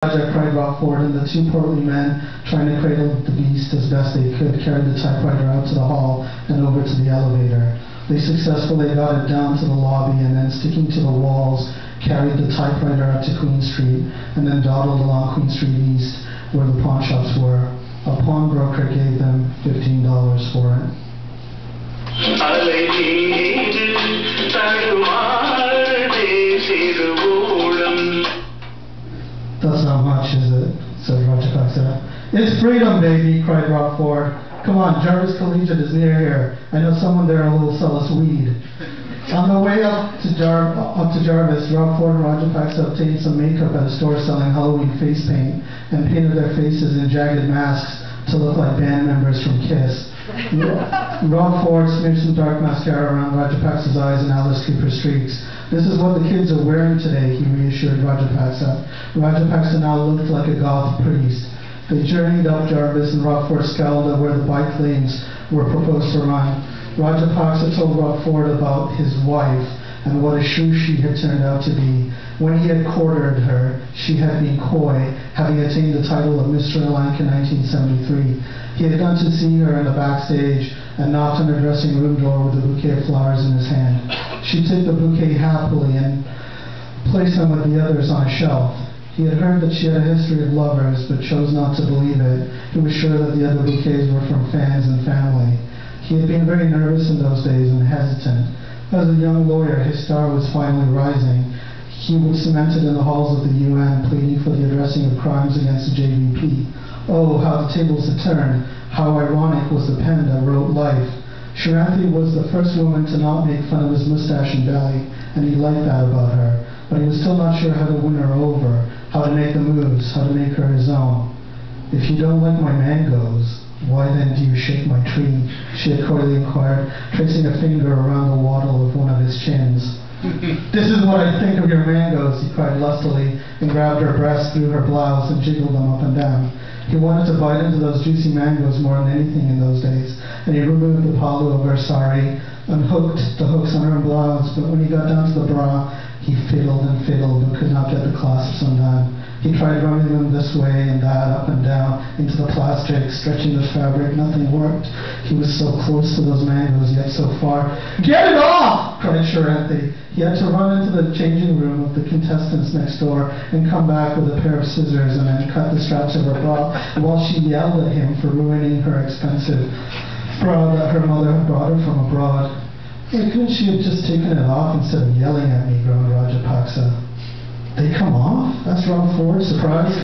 Project cried Rockford, and the two portly men, trying to cradle the beast as best they could, carried the typewriter out to the hall and over to the elevator. They successfully got it down to the lobby, and then, sticking to the walls, carried the typewriter up to Queen Street, and then dawdled along Queen Street East, where the pawn shops were. A pawnbroker gave them $15 for it. That's not much, is it? Said Rajapaksa. It's freedom, baby, cried Rockford. Come on, Jarvis Collegiate is near here. I know someone there who will sell us weed. On the way up to Jarvis, Rockford and Rajapaksa obtained some makeup at a store selling Halloween face paint and painted their faces in jagged masks to look like band members from Kiss. Rockford smeared some dark mascara around Rajapaksa's eyes and Alice Cooper streaks. This is what the kids are wearing today, he reassured Rajapaksa. Rajapaksa now looked like a goth priest. They journeyed up Jarvis, and Rockford scowled at where the bike lanes were proposed to run. Rajapaksa told Rockford about his wife and what a shrew she had turned out to be. When he had courted her, she had been coy, having attained the title of Miss Sri Lanka in 1973. He had gone to see her in the backstage and knocked on her dressing room door with a bouquet of flowers in his hand. She took the bouquet happily and placed them with the others on a shelf. He had heard that she had a history of lovers, but chose not to believe it. He was sure that the other bouquets were from fans and family. He had been very nervous in those days and hesitant. As a young lawyer, his star was finally rising. He was cemented in the halls of the UN, pleading for the addressing of crimes against the JVP. Oh, how the tables had turned. How ironic was the pen that wrote life. Sharanthi was the first woman to not make fun of his mustache and belly, and he liked that about her. But he was still not sure how to win her over, how to make the moves, how to make her his own. If you don't like my mangoes, why then do you shake my tree? She had coyly inquired, tracing a finger around the wattle of one of his chins. This is what I think of your mangoes, he cried lustily, and grabbed her breast through her blouse and jiggled them up and down. He wanted to bite into those juicy mangoes more than anything in those days, and he removed the pallu of her sari, unhooked the hooks on her blouse, but when he got down to the bra, he fiddled and fiddled but could not get the clasps undone. He tried running them this way and that, up and down, into the plastic, stretching the fabric. Nothing worked. He was so close to those mangoes, yet so far. Get it off! Cried Sharanthi. He had to run into the changing room of the contestants next door and come back with a pair of scissors and then cut the straps of her bra while she yelled at him for ruining her expensive bra that her mother had brought her from abroad. Why couldn't she have just taken it off instead of yelling at me, groaned Rajapaksa. They come off? Asked Rockford, surprised.